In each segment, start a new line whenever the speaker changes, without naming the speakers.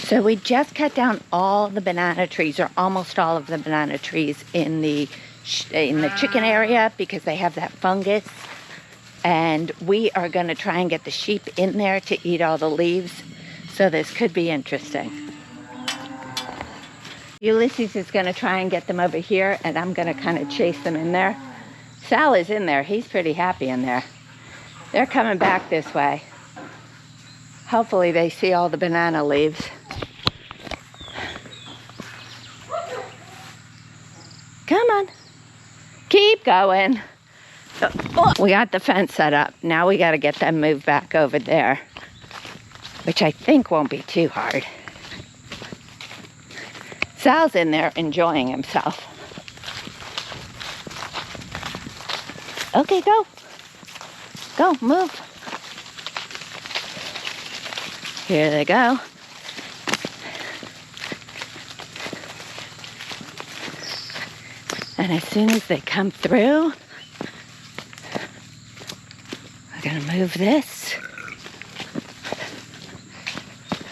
So we just cut down all the banana trees, or almost all of the banana trees in the chicken area because they have that fungus. And we are going to try and get the sheep in there to eat all the leaves. So this could be interesting. Ulysses is going to try and get them over here, and I'm going to kind of chase them in there. Sal is in there. He's pretty happy in there. They're coming back this way. Hopefully they see all the banana leaves. Come on. Keep going. Oh, we got the fence set up. Now we got to get them moved back over there, which I think won't be too hard. Sal's in there enjoying himself. Okay, go. Go, move. Here they go. And as soon as they come through, we're going to move this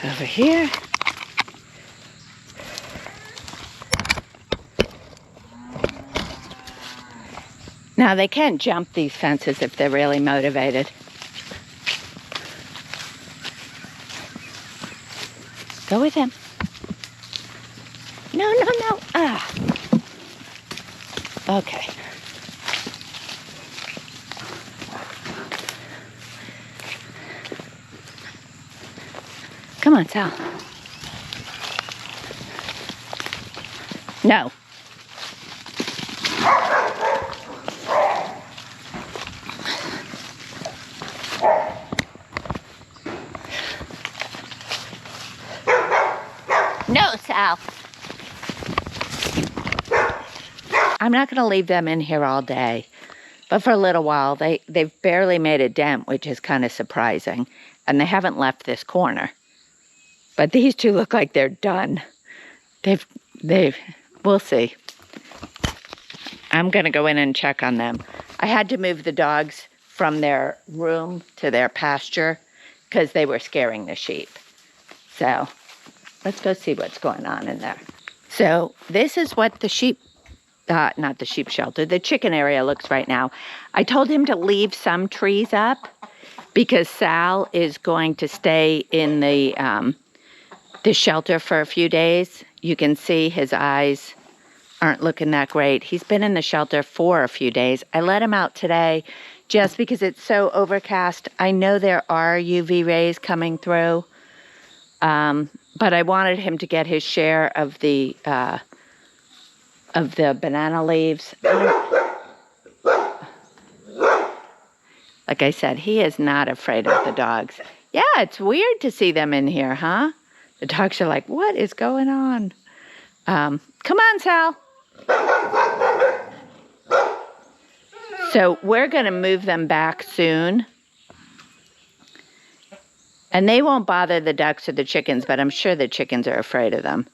over here. Now they can jump these fences if they're really motivated. Go with him. No, no, no. Ah. Okay. Come on, Sal. No. No, Sal. I'm not going to leave them in here all day, but for a little while. They've barely made a dent, which is kind of surprising, and they haven't left this corner. But these two look like they're done. We'll see. I'm going to go in and check on them. I had to move the dogs from their room to their pasture because they were scaring the sheep. So let's go see what's going on in there. So this is what the sheep, not the sheep shelter, the chicken area looks right now. I told him to leave some trees up because Sal is going to stay in the shelter for a few days. You can see his eyes aren't looking that great. He's been in the shelter for a few days. I let him out today just because it's so overcast. I know there are UV rays coming through, but I wanted him to get his share of the banana leaves. Like I said, he is not afraid of the dogs. Yeah, it's weird to see them in here, huh? The dogs are like, what is going on? Come on, Sal. So we're going to move them back soon. And they won't bother the ducks or the chickens, but I'm sure the chickens are afraid of them.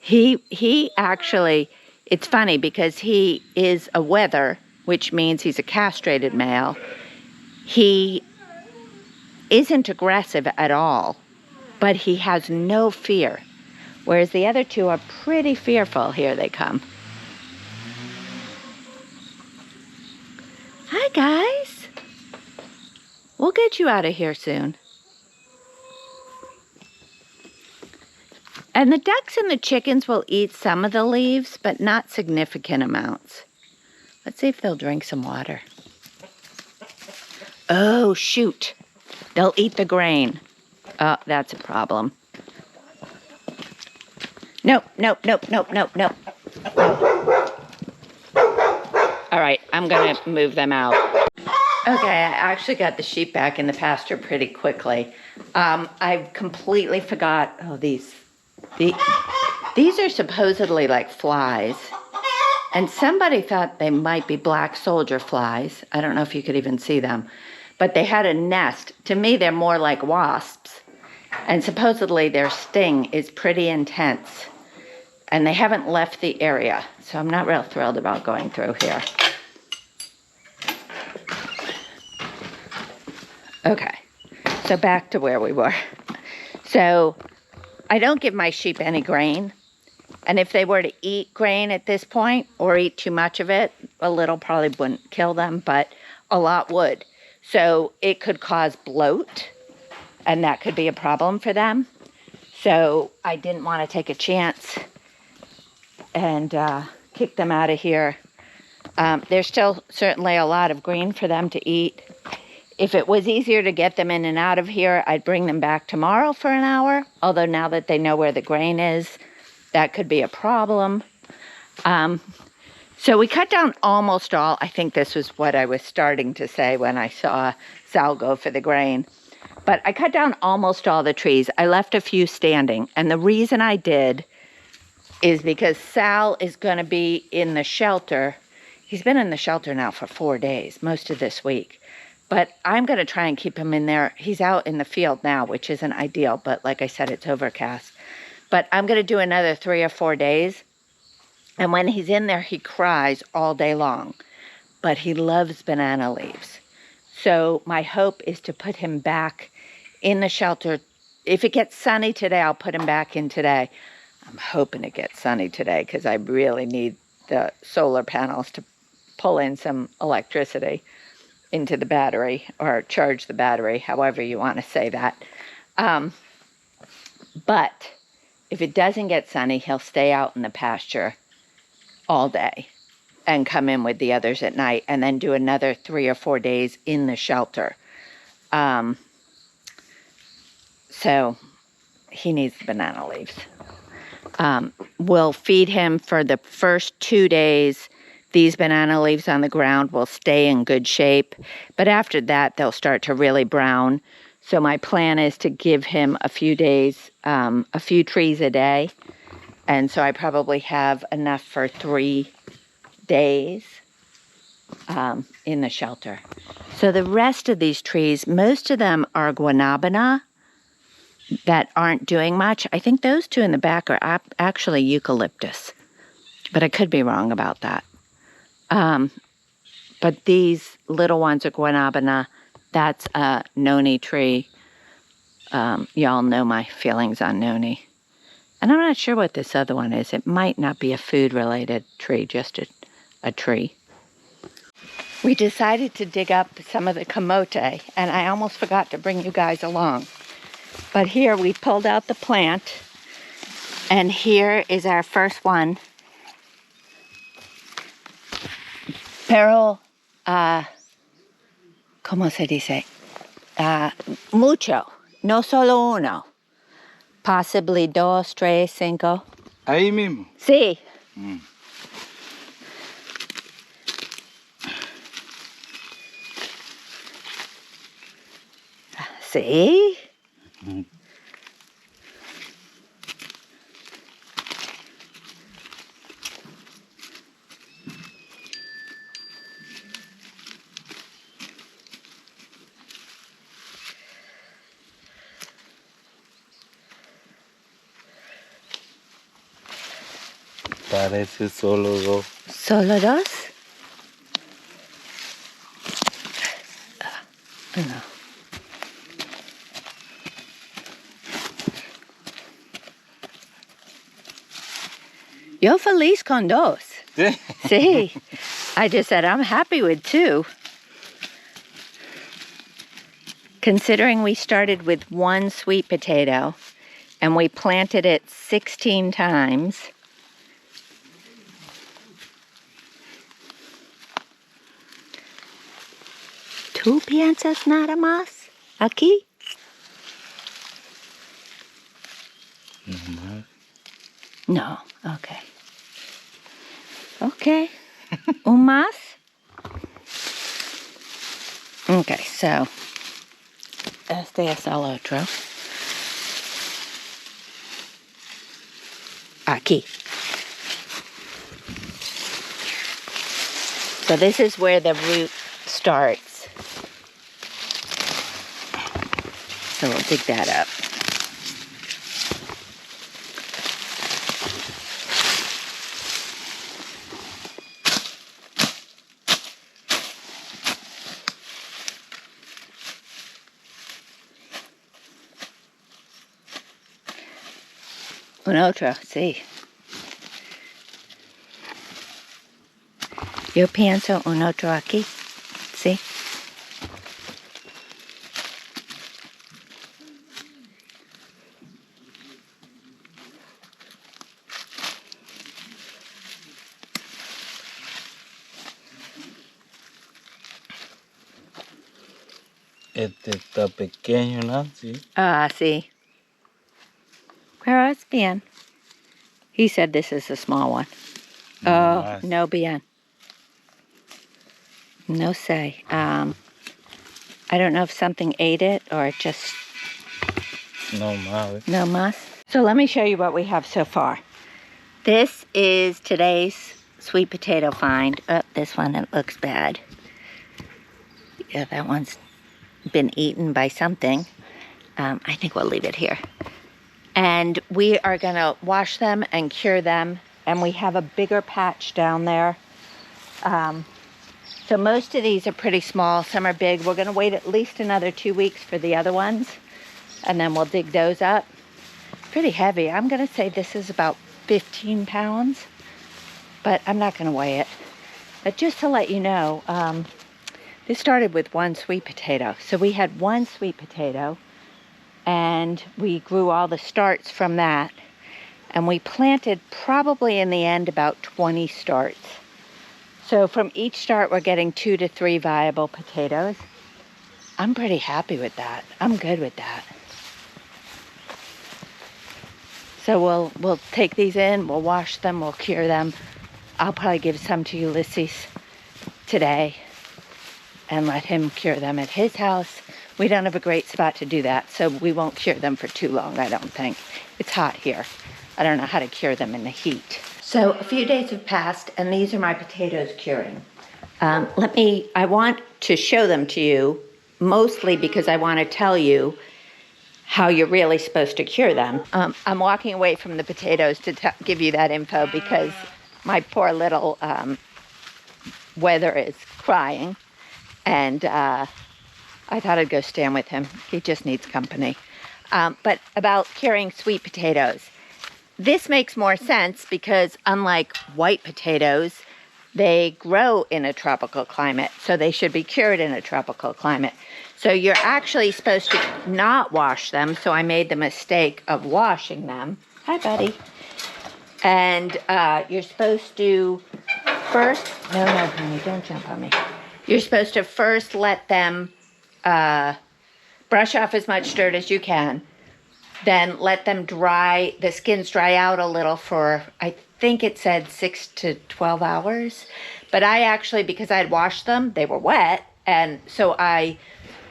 He actually, it's funny because he is a wether, which means he's a castrated male. He isn't aggressive at all, but he has no fear. Whereas the other two are pretty fearful. Here they come. Hi, guys. We'll get you out of here soon. And the ducks and the chickens will eat some of the leaves, but not significant amounts. Let's see if they'll drink some water. Oh, shoot. They'll eat the grain. Oh, that's a problem. Nope, nope, nope, nope, nope, nope. All right, I'm going to move them out. Okay, I actually got the sheep back in the pasture pretty quickly. I completely forgot. Oh, these are supposedly like flies. And somebody thought they might be black soldier flies. I don't know if you could even see them. But they had a nest. To me, they're more like wasps. And supposedly their sting is pretty intense. And they haven't left the area. So I'm not real thrilled about going through here. Okay. So back to where we were. So I don't give my sheep any grain. And if they were to eat grain at this point or eat too much of it, a little probably wouldn't kill them, but a lot would. So it could cause bloat, and that could be a problem for them. So I didn't want to take a chance and kick them out of here. There's still certainly a lot of grain for them to eat. If it was easier to get them in and out of here, I'd bring them back tomorrow for an hour. Although now that they know where the grain is, that could be a problem. So we cut down almost all. I think this was what I was starting to say when I saw Sal go for the grain. But I cut down almost all the trees. I left a few standing. And the reason I did is because Sal is going to be in the shelter. He's been in the shelter now for 4 days, most of this week. But I'm going to try and keep him in there. He's out in the field now, which isn't ideal. But like I said, it's overcast. But I'm going to do another 3 or 4 days. And when he's in there, he cries all day long. But he loves banana leaves. So my hope is to put him back in the shelter. If it gets sunny today, I'll put him back in today. I'm hoping it gets sunny today because I really need the solar panels to pull in some electricity into the battery or charge the battery, however you want to say that. But if it doesn't get sunny, he'll stay out in the pasture all day and come in with the others at night and then do another 3 or 4 days in the shelter. So he needs the banana leaves. We'll feed him for the first 2 days. These banana leaves on the ground will stay in good shape. But after that, they'll start to really brown. So my plan is to give him a few days, a few trees a day. And so I probably have enough for 3 days in the shelter. So the rest of these trees, most of them are guanabana that aren't doing much. I think those 2 in the back are actually eucalyptus. But I could be wrong about that. But these little ones are guanabana. That's a noni tree. Y'all know my feelings on noni. And I'm not sure what this other one is. It might not be a food-related tree, just a tree. We decided to dig up some of the camote, and I almost forgot to bring you guys along. But here we pulled out the plant, and here is our first one. Pero, ¿cómo se dice? Mucho, no solo uno. Possibly 2, 3, 5.
Ahí mismo.
Sí. Sí.
Parece solo 2.
¿Solo 2? No. Yo feliz con 2.
¿Sí?
Sí. I just said I'm happy with 2. Considering we started with 1 sweet potato and we planted it 16 times. ¿Tú piensas nada más aquí? No, okay. Okay. Un más? Okay, so este es el otro. Aquí. So this is where the root starts. So we'll dig that up. Un otro, sí. Yo pienso un otro aquí, sí.
Este está pequeño, Nancy.
Ah, sí. Pero it's bien. He said this is a small one. Oh,
Más.
no bien. No say. I don't know if something ate it or it just
No más.
no mas. So let me show you what we have so far. This is today's sweet potato find. Oh, this one, it looks bad. Yeah, that one's been eaten by something. I think we'll leave it here. And we are gonna wash them and cure them. And we have a bigger patch down there. So most of these are pretty small, some are big. We're gonna wait at least another 2 weeks for the other ones, and then we'll dig those up. Pretty heavy. I'm gonna say this is about 15 pounds, but I'm not gonna weigh it. But just to let you know, this started with one sweet potato. So we had one sweet potato, and we grew all the starts from that, and we planted probably in the end about 20 starts. So from each start, we're getting 2 to 3 viable potatoes. I'm pretty happy with that. I'm good with that. So we'll take these in, we'll wash them, we'll cure them. I'll probably give some to Ulysses today and let him cure them at his house. We don't have a great spot to do that, so we won't cure them for too long, I don't think. It's hot here. I don't know how to cure them in the heat. So a few days have passed, and these are my potatoes curing. I want to show them to you, mostly because I want to tell you how you're really supposed to cure them. I'm walking away from the potatoes to give you that info because my poor little Weather is crying, and I thought I'd go stand with him. He just needs company. But about curing sweet potatoes. This makes more sense because unlike white potatoes, they grow in a tropical climate, so they should be cured in a tropical climate. So you're actually supposed to not wash them, so I made the mistake of washing them. Hi, buddy. And you're supposed to first, no, honey, don't jump on me. You're supposed to first let them brush off as much dirt as you can. Then let them dry, the skins dry out a little for, I think it said 6 to 12 hours. But I actually, because I had washed them, they were wet. And so I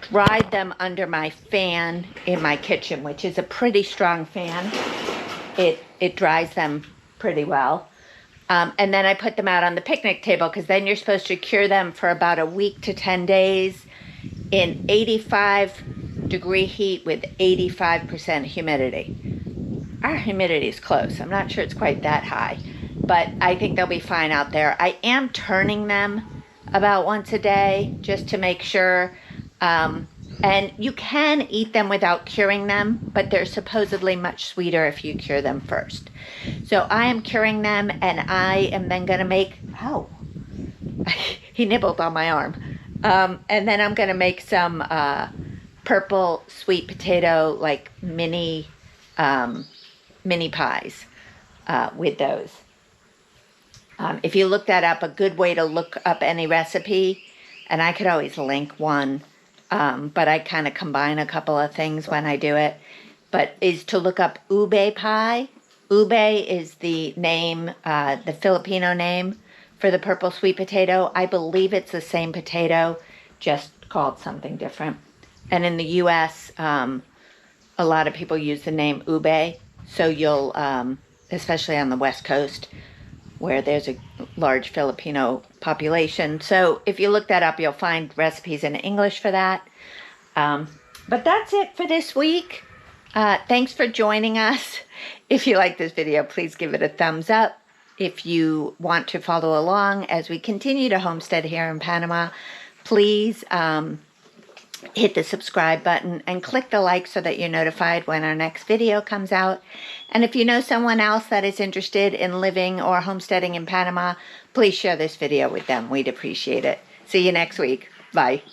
dried them under my fan in my kitchen, which is a pretty strong fan. It dries them pretty well. And then I put them out on the picnic table because then you're supposed to cure them for about a week to 10 days in 85-degree heat with 85% humidity. Our humidity is close. I'm not sure it's quite that high, but I think they'll be fine out there. I am turning them about once a day just to make sure. And you can eat them without curing them, but they're supposedly much sweeter if you cure them first. So I am curing them, and I am then going to make, oh, he nibbled on my arm. And then I'm going to make some purple sweet potato, like mini pies with those. If you look that up, a good way to look up any recipe, and I could always link one, but I kind of combine a couple of things when I do it, but is to look up ube pie. Ube is the name, the Filipino name for the purple sweet potato. I believe it's the same potato, just called something different. And in the U.S., a lot of people use the name ube, so you'll, especially on the West Coast, where there's a large Filipino population. So if you look that up, you'll find recipes in English for that. But that's it for this week. Thanks for joining us. If you like this video, please give it a thumbs up. If you want to follow along as we continue to homestead here in Panama, please hit the subscribe button and click the like so that you're notified when our next video comes out. And if you know someone else that is interested in living or homesteading in Panama, please share this video with them. We'd appreciate it. See you next week. Bye.